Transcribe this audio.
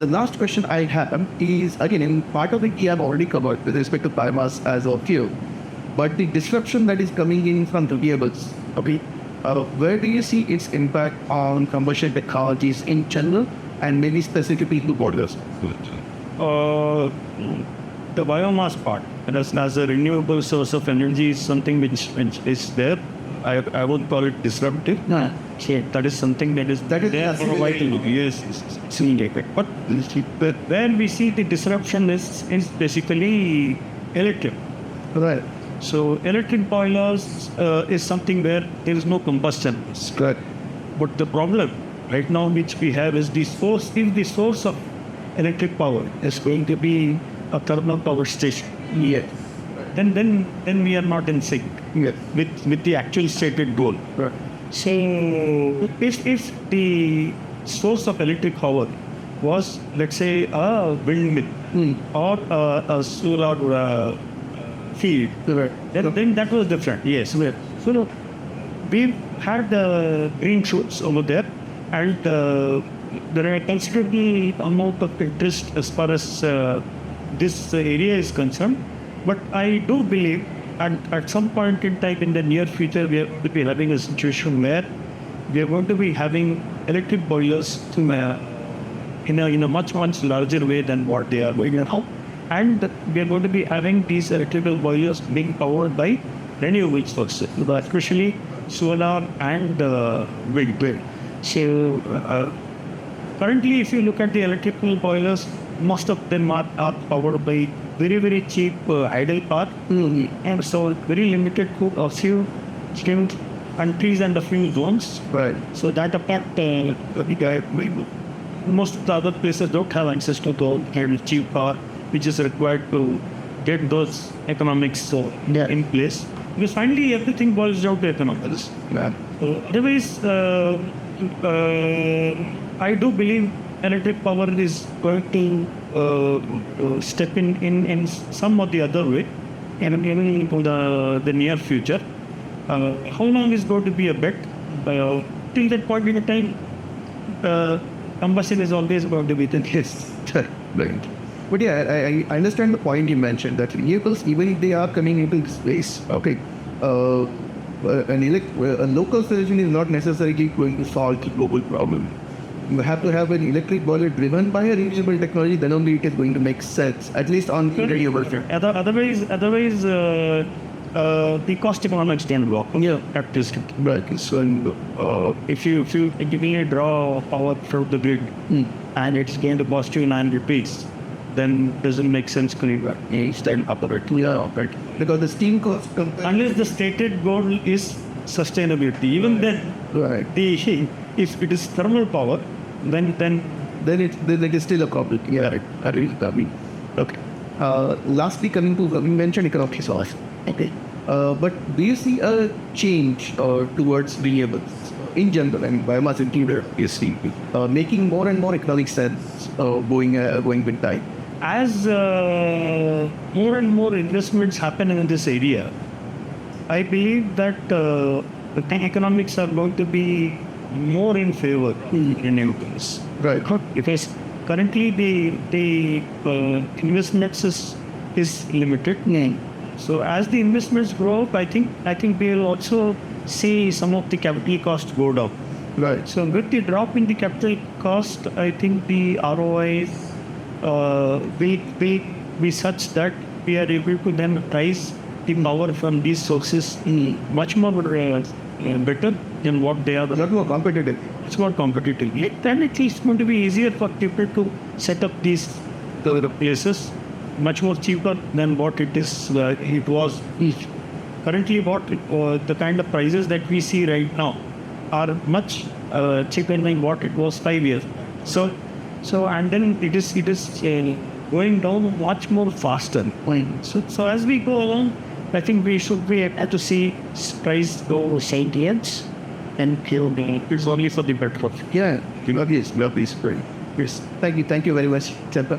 The last question I have is, again, in part of it we have already covered with respect to biomass as a fuel, but the disruption that is coming in from renewables, okay, where do you see its impact on combustion technologies in general and maybe specifically to borders? The biomass part, as a renewable source of energy, is something which is there. I would call it disruptive. No. That is something that is there for a while. Yes, it's needed. But where we see the disruption is basically electric. Right. So electric boilers is something where there is no combustion. Right. But the problem right now which we have is the source. If the source of electric power is going to be a thermal power station, Yes. then we are not in sync Yes. with the actual stated goal. Right. So if the source of electric power was, let's say, a windmill or a solar field, Right. then that was different. Yes. Right. So we've had green shoots over there, and there are considerable amount of interest as far as this area is concerned. But I do believe at some point in time in the near future, we are going to be having a situation where we are going to be having electric boilers in a much larger way than what they are going now. And we are going to be having these electrical boilers being powered by renewable sources, especially solar and wind. So currently, if you look at the electrical boilers, most of them are powered by very cheap idle power, and so very limited to a few countries and a few zones. Right. So that apart, most of the other places don't have access to the cheap power, which is required to get those economics in place. Because finally, everything boils down to economics. Yeah. Otherwise, I do believe electric power is going to step in some or the other way, and even into the near future. How long is going to be a bet? Till that point in time, combustion is always going to be the case. Right. But yeah, I understand the point you mentioned that renewables, even if they are coming into this space, okay, a local solution is not necessarily going to solve the global problem. You have to have an electric boiler driven by a renewable technology, then only it is going to make sense, at least on the renewable front. Otherwise, the cost economics can work. Yeah. At this. Right. So, if you give me a draw power from the grid and it's going to cost you 9 rupees, then doesn't make sense to stand up a bit. Yeah, right. Because the steam cost Unless the stated goal is sustainability. Even then, right. If it is thermal power, then it is still a problem. Yeah, right. I mean, okay. Lastly, coming to, we mentioned economic source. Okay. But do you see a change towards renewables in general, and biomass included, making more and more economic sense going with time? As more and more investments happen in this area, I believe that the economics are going to be more in favor of renewables. Right. Because currently the investments is limited. So as the investments grow up, I think we'll also see some of the capital cost go down. Right. So with the drop in the capital cost, I think the ROI will be such that we are able to then price the power from these sources much more better than what they are. A lot more competitive. It's more competitive. Then it's going to be easier for people to set up these places much more cheaper than what it was. Currently, the kind of prices that we see right now are much cheaper than what it was 5 years. So and then it is going down much more faster. So as we go along, I think we should be able to see price go sentience and it's only for the better. Yeah, obviously, great. Yes. Thank you very much, Chandra.